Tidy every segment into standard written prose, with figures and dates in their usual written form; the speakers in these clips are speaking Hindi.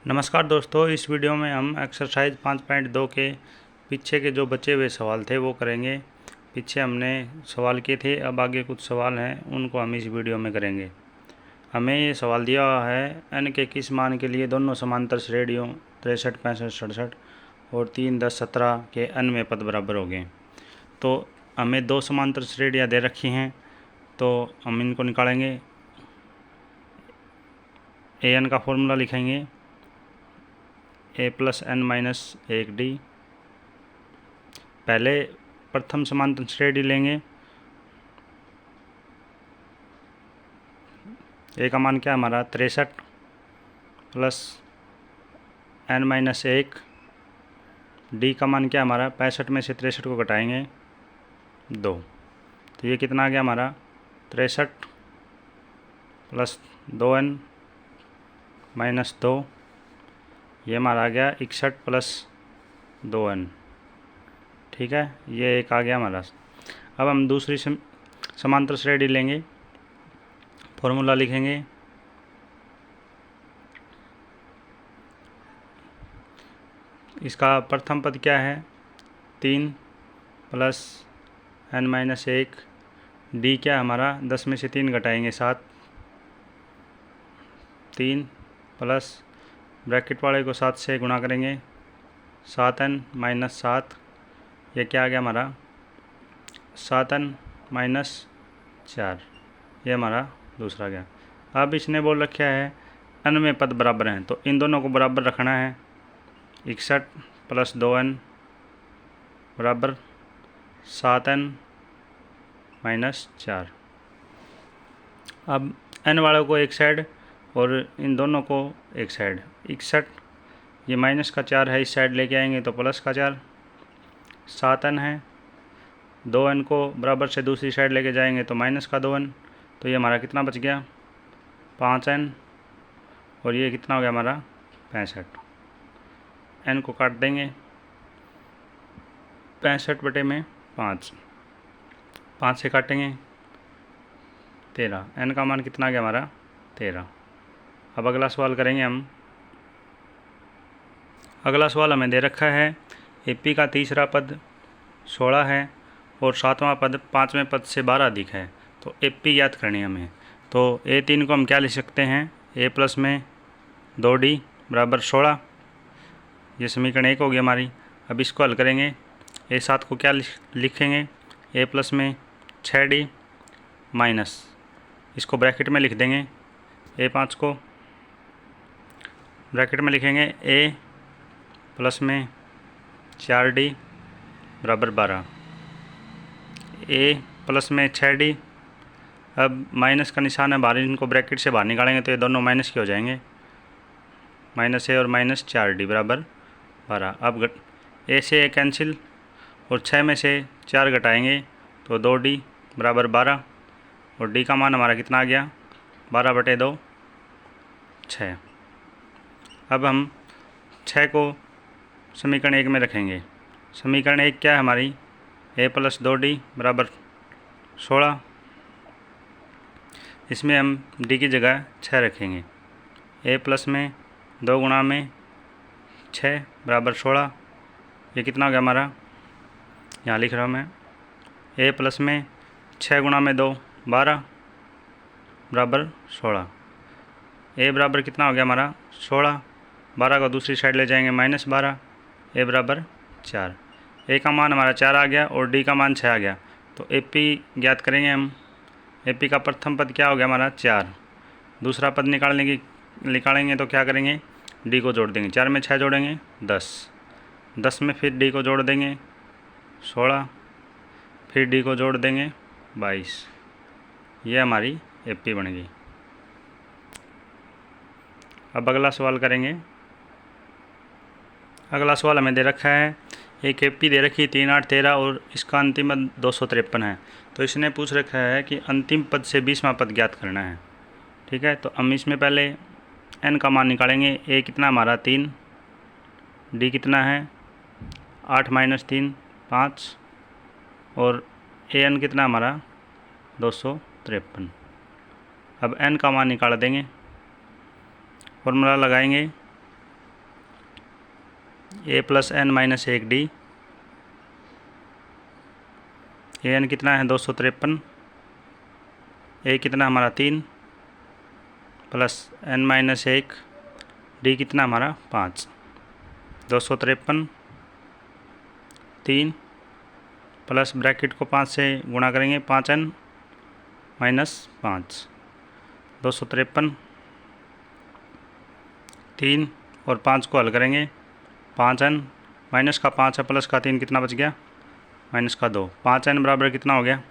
नमस्कार दोस्तों, इस वीडियो में हम एक्सरसाइज 5.2 के पीछे के जो बचे हुए सवाल थे वो करेंगे। पीछे हमने सवाल किए थे, अब आगे कुछ सवाल हैं उनको हम इस वीडियो में करेंगे। हमें ये सवाल दिया हुआ है n के किस मान के लिए दोनों समांतर श्रेणियों 63, 65, 67 और 3, 10, 17 के n पद बराबर हो गए। तो हमें दो समांतर श्रेणियाँ दे रखी हैं, तो हम इनको निकालेंगे। an का फॉर्मूला लिखेंगे a+n-1d। पहले प्रथम समांतर श्रेणी लेंगे। a का मान क्या हमारा 63 प्लस n-1, d का मान क्या हमारा 65 में से 63 को घटाएंगे 2, तो ये कितना आ गया हमारा 63 प्लस 2n-2, ये हमारा आ गया 61 प्लस 2n। ठीक है, ये एक आ गया हमारा। अब हम दूसरी समांतर श्रेणी लेंगे। फॉर्मूला लिखेंगे इसका प्रथम पद क्या है 3 प्लस n-1, d क्या हमारा 10 में से 3 घटाएंगे 7, 3 प्लस ब्रैकेट वाले को 7 से गुणा करेंगे 7n-7, ये क्या आ गया हमारा 7n-4, ये हमारा दूसरा गया। अब इसने बोल रखा है n में पद बराबर हैं, तो इन दोनों को बराबर रखना है। 61 प्लस 2n बराबर 7n-4। अब n वालों को एक साइड और इन दोनों को एक साइड। 61 ये माइनस का 4 है, इस साइड लेके आएंगे तो प्लस का 4। 7n है, 2n को बराबर से दूसरी साइड लेके जाएंगे तो माइनस का 2n, तो ये हमारा कितना बच गया 5n, और ये कितना हो गया हमारा 65। n को काट देंगे 65/5, 5 से काटेंगे 13, n का मान कितना आ गया हमारा 13। अब अगला सवाल करेंगे हम। अगला सवाल हमें दे रखा है AP का तीसरा पद 16 है और सातवां पद 5वें पद से 12 अधिक है, तो AP ज्ञात करनी है हमें। तो A3 को हम क्या लिख सकते हैं, a प्लस में 2d बराबर 16, ये समीकरण 1 हो गई हमारी। अब इसको हल करेंगे। A7 को क्या लिखेंगे, a प्लस में 6d माइनस, इसको ब्रैकेट में लिख देंगे। A5 को ब्रैकेट में लिखेंगे a प्लस में 4d बराबर 12, a प्लस में 6d। अब माइनस का निशान है बाहर, इनको ब्रैकेट से बाहर निकालेंगे तो ये दोनों माइनस के हो जाएंगे, -a और -4d बराबर 12। अब a से a कैंसिल और 6 में से 4 घटाएंगे तो 2d बराबर 12, और d का मान हमारा कितना आ गया 12/2, 6। अब हम 6 को समीकरण 1 में रखेंगे। समीकरण 1 क्या है हमारी, a प्लस 2d बराबर 16, इसमें हम d की जगह 6 रखेंगे। a प्लस में 2 गुणा में 6 बराबर 16, ये कितना हो गया हमारा, यहाँ लिख रहा हूँ मैं, a प्लस में 6 गुणा में 2 12 बराबर 16, a बराबर कितना हो गया हमारा 16, 12 को दूसरी साइड ले जाएंगे -12, a बराबर 4। a का मान हमारा 4 आ गया और d का मान 6 आ गया, तो AP ज्ञात करेंगे हम। AP का प्रथम पद क्या हो गया हमारा 4, दूसरा पद निकालेंगे तो क्या करेंगे, d को जोड़ देंगे। 4 में 6 जोड़ेंगे 10, 10 में फिर d को जोड़ देंगे 16, फिर d को जोड़ देंगे 22, ये हमारी AP बन गई। अब अगला सवाल करेंगे। अगला सवाल हमें दे रखा है एक AP दे रखी 3, 8, 13 और इसका अंतिम पद 253 है। तो इसने पूछ रखा है कि अंतिम पद से 20वां पद ज्ञात करना है। ठीक है, तो हम इसमें पहले n का मान निकालेंगे। a कितना हमारा 3, d कितना है 8 - 3 5, और an कितना हमारा 253। अब n का मान निकाल देंगे, फॉर्मूला लगाएंगे ए plus N minus 1 D, A N कितना है 253, ए कितना हमारा 3 प्लस एन माइनस 1 डी कितना हमारा 5, 253 3 प्लस ब्रैकेट को 5 से गुणा करेंगे 5n माइनस 5, 253 3 और 5 को हल करेंगे 5n माइनस का 5 है प्लस का 3 कितना बच गया माइनस का 2, 5n बराबर कितना हो गया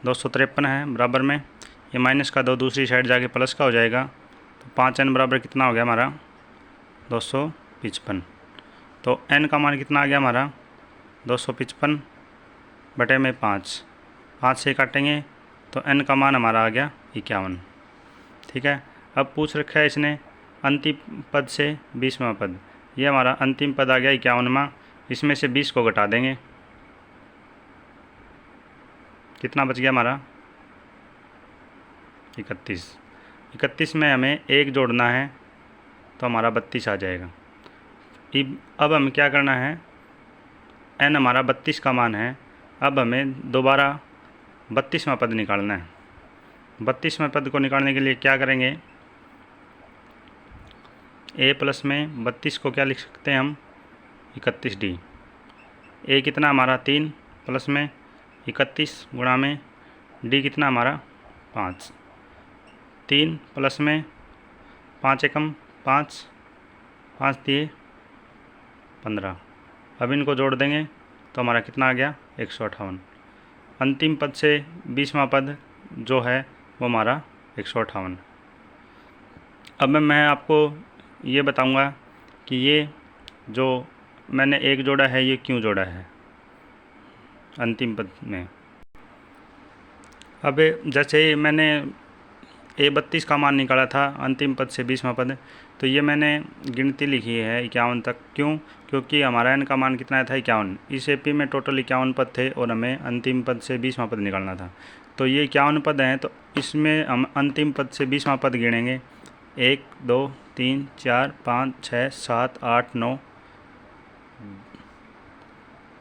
253 है, बराबर में ये माइनस का 2 दूसरी साइड जाके प्लस का हो जाएगा, तो 5n बराबर कितना हो गया हमारा 255। तो n का मान कितना आ गया हमारा 255 बटे में 5 से काटेंगे तो n का मान हमारा आ गया 51। ठीक है, अब पूछ रखा है इसने अंतिम पद से 20वां पद, ये हमारा अंतिम पद आ गया 51वां, इसमें से 20 को घटा देंगे, कितना बच गया हमारा 31 में हमें 1 जोड़ना है तो हमारा 32 आ जाएगा। अब हमें क्या करना है, n हमारा 32 का मान है, अब हमें दोबारा 32वां पद निकालना है। 32वें पद को निकालने के लिए क्या करेंगे, a प्लस में 32 को क्या लिख सकते हैं हम 31d, a कितना हमारा 3 प्लस में 31 गुणा में d कितना हमारा 5, 3 प्लस में 5 एकम 5 दिए 15, अब इनको जोड़ देंगे तो हमारा कितना आ गया 158। अंतिम पद से 20वां पद जो है वो हमारा 158। अब मैं आपको ये बताऊंगा कि ये जो मैंने 1 जोड़ा है ये क्यों जोड़ा है अंतिम पद में। अब जैसे मैंने A32 का मान निकाला था अंतिम पद से 20वां पद, तो ये मैंने गिनती लिखी है 51 तक, क्यों, क्योंकि हमारा n का मान कितना था 51, इस AP में टोटल 51 पद थे और हमें अंतिम पद से 20वां पद निकालना था। तो ये 51 पद हैं, तो इसमें हम अंतिम पद से 20वां पद गिनेंगे 1 2 3 4 5 6 7 8 9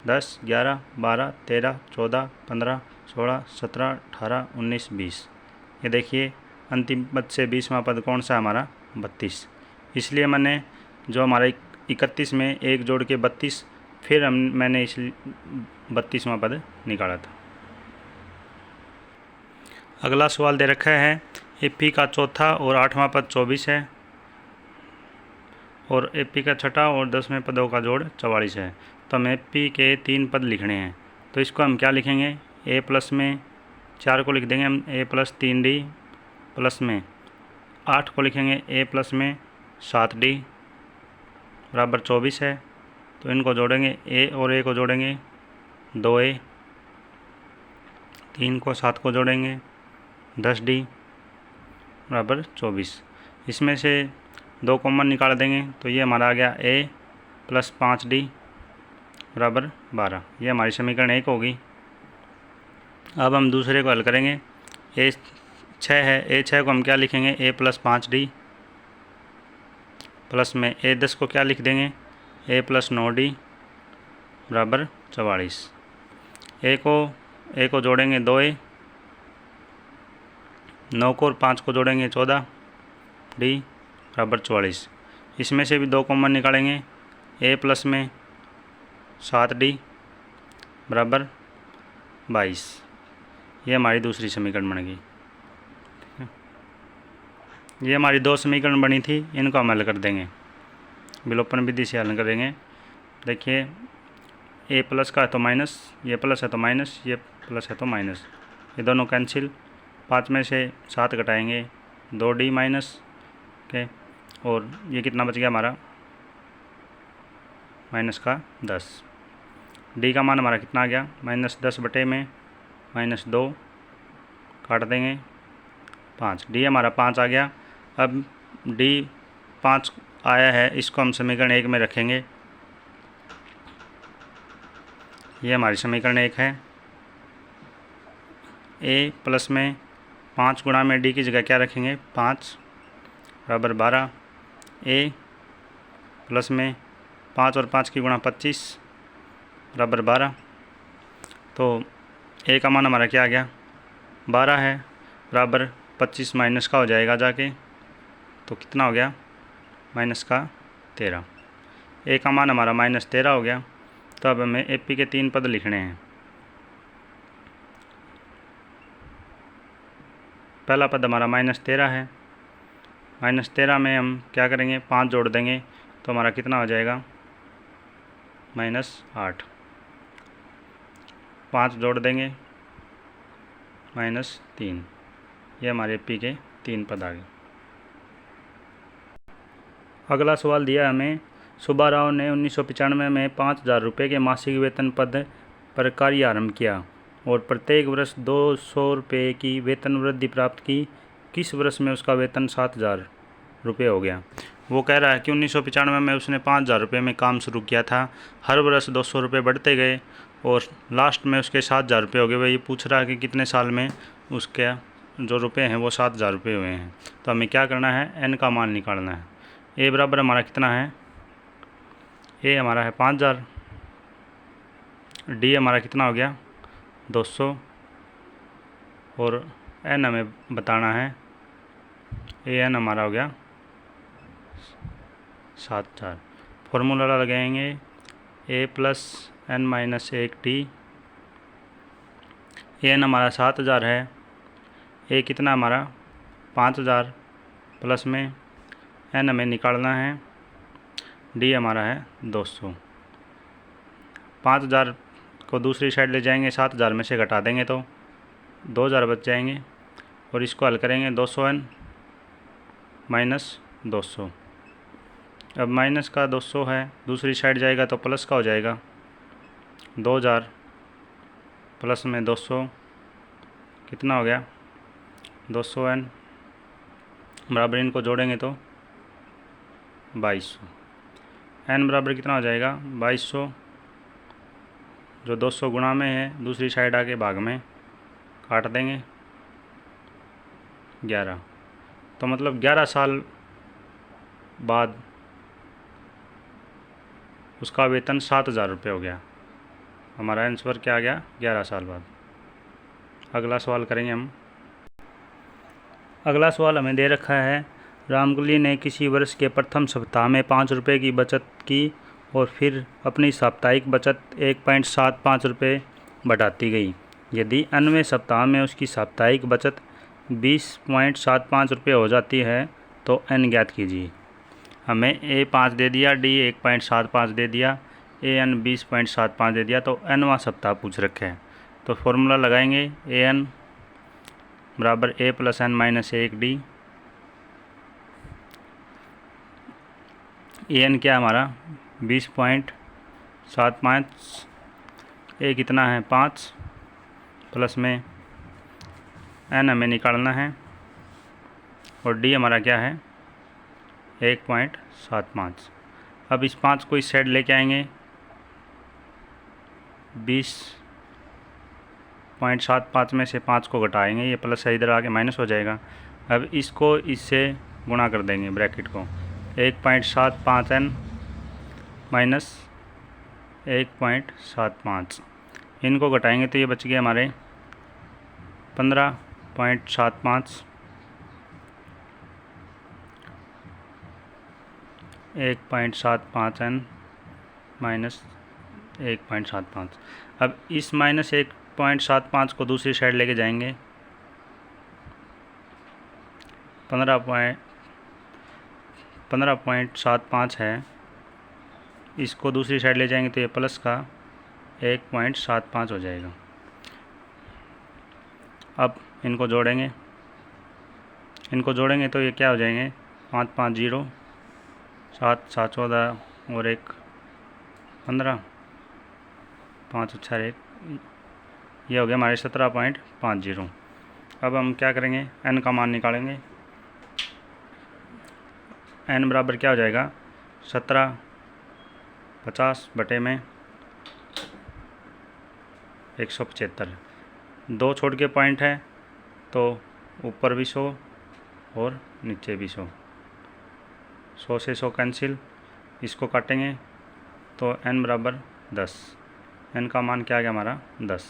10 11 12 13 14 15 16 17 18 19 20। ये देखिए अंतिम पद से 20वां पद कौन सा हमारा 32, इसलिए मैंने जो हमारा 31 में 1 जोड़ के 32 फिर मैंने इस 32वां पद निकाला था। अगला सवाल दे रखा है AP का चौथा और 8वां पद 24 है और AP का छठा और 10वें पदों का जोड़ 44 है, तो हमें AP के 3 पद लिखने हैं। तो इसको हम क्या लिखेंगे, A प्लस में 4 को लिख देंगे हम A प्लस 3D, प्लस में 8 को लिखेंगे A प्लस में 7D बराबर 24 है, तो इनको जोड़ेंगे A और A को जोड़ेंगे 2A, 3 को 7 को जोड़ेंगे 10D बराबर 24। इसमें से 2 कॉमन निकाल देंगे तो ये हमारा आ गया A प्लस 5D बराबर 12, ये हमारी समीकरण 1 होगी। अब हम दूसरे को हल करेंगे, A 6 है, A 6 को हम क्या लिखेंगे A प्लस 5D, प्लस में A 10 को क्या लिख देंगे A प्लस 9D बराबर 44। A को जोड़ेंगे 2A, 9 को और 5 को जोड़ेंगे 14D बराबर 44। इसमें से भी 2 कॉमन निकालेंगे A प्लस में 7D बराबर 22, ये हमारी दूसरी समीकरण बन गई। ये हमारी 2 समीकरण बनी थी, इनको हम हल कर देंगे, विलोपन विधि से हल करेंगे। देखिए A प्लस का है तो माइनस, ये प्लस है तो माइनस, ये प्लस है तो माइनस, ये दोनों कैंसिल, 5 में से 7 घटाएंगे 2D माइनस के, और ये कितना बच गया हमारा माइनस का 10। D का मान हमारा कितना आ गया -10 बटे में -2 काट देंगे 5, D हमारा 5 आ गया। अब D 5 आया है, इसको हम समीकरण 1 में रखेंगे, ये हमारी समीकरण 1 है। A प्लस में 5 गुणा में D की जगह क्या रखेंगे 5 बराबर 12, A प्लस में 5 और 5 की गुणा 25 बराबर 12। तो ए का मान हमारा क्या आ गया, 12 है, बराबर 25 माइनस का हो जाएगा जाके, तो कितना हो गया, माइनस का 13। ए का मान हमारा -13 हो गया। तो अब हमें ए पी के 3 पद लिखने हैं। पहला पद हमारा -13 है। -13 में हम क्या करेंगे, 5 जोड़ देंगे तो हमारा कितना हो जाएगा, -8। 5 जोड़ देंगे -3। ये हमारे पी के 3 पद आ गए। अगला सवाल दिया हमें, सुब्बा राव ने 1995 में 5,000 रुपये के मासिक वेतन पद पर कार्य आरंभ किया और प्रत्येक वर्ष 200 रुपये की वेतन वृद्धि प्राप्त की। किस वर्ष में उसका वेतन 7,000 रुपये हो गया। वो कह रहा है कि 1995 में उसने 5,000 रुपये में काम शुरू किया था, हर वर्ष 200 रुपये बढ़ते गए और लास्ट में उसके 7,000 रुपये हो गए। वह ये पूछ रहा है कि कितने साल में उसके जो रुपये हैं वो 7,000 रुपये हुए हैं। तो हमें क्या करना है, एन का मान निकालना है। ए बराबर हमारा कितना है, ए हमारा है 5,000, डी हमारा कितना हो गया 200 और एन हमें बताना है, ए एन हमारा हो गया 7,000। फॉर्मूला लगाएंगे, ए plus N minus 1 A N हमारा 7,000 है, ए कितना हमारा 5,000 प्लस में एन हमें निकालना है, डी हमारा है 200। 5,000 को दूसरी साइड ले जाएंगे, 7,000 में से घटा देंगे तो 2,000 बच जाएंगे और इसको हल करेंगे 200n माइनस 200। अब माइनस का 200 है, दूसरी साइड जाएगा तो प्लस का हो जाएगा, 2,000 प्लस में 200 कितना हो गया 200n बराबर, इनको जोड़ेंगे तो 2200। n बराबर कितना हो जाएगा 2200, जो 200 गुणा में है दूसरी साइड आके भाग में काट देंगे 11। तो मतलब 11 साल बाद उसका वेतन 7,000 रुपये हो गया। हमारा आंसर क्या आ गया, 11 साल बाद। अगला सवाल करेंगे हम। अगला सवाल हमें दे रखा है, रामकुली ने किसी वर्ष के प्रथम सप्ताह में 5 रुपये की बचत की और फिर अपनी साप्ताहिक बचत 1.75 रुपये बढ़ाती गई। यदि अन्य सप्ताह में उसकी साप्ताहिक बचत 20.75 रुपये हो जाती है तो एन ज्ञात कीजिए। हमें ए 5 दे दिया, डी 1.75 दे दिया, ए एन 20.75 दे दिया, तो एनवां सप्ताह पूछ रखे हैं। तो फॉर्मूला लगाएंगे, ए एन बराबर ए plus N minus 1 D. A N क्या हमारा 20.75, ए कितना है 5 प्लस में एन हमें निकालना है और डी हमारा क्या है 1.75। अब इस 5 को इस साइड लेके आएंगे, 20.75 में से 5 को घटाएंगे, ये प्लस है इधर आके माइनस हो जाएगा। अब इसको इससे गुणा कर देंगे ब्रैकेट को, 1.75 एन माइनस 1.75, इनको घटाएंगे तो ये बच गए हमारे 15.75, 1.75 एन माइनस 1.75। अब इस माइनस 1.75 को दूसरी साइड लेके जाएंगे, 15.75 है, इसको दूसरी साइड ले जाएंगे तो ये प्लस का 1.75 हो जाएगा। अब इनको जोड़ेंगे तो ये क्या हो जाएंगे 5 5 0 7 7 14 और 1 15 5 अच्छा 1, ये हो गया हमारे 17.50। अब हम क्या करेंगे, एन का मान निकालेंगे। एन बराबर क्या हो जाएगा 1750 बटे में 175। 2 छोड़ के पॉइंट है तो ऊपर भी 100 और नीचे भी 100, 100 से 100 कैंसिल, इसको काटेंगे तो n बराबर 10, n का मान क्या आ गया हमारा 10।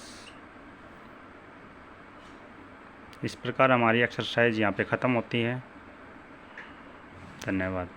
इस प्रकार हमारी एक्सरसाइज यहाँ पे ख़त्म होती है। धन्यवाद।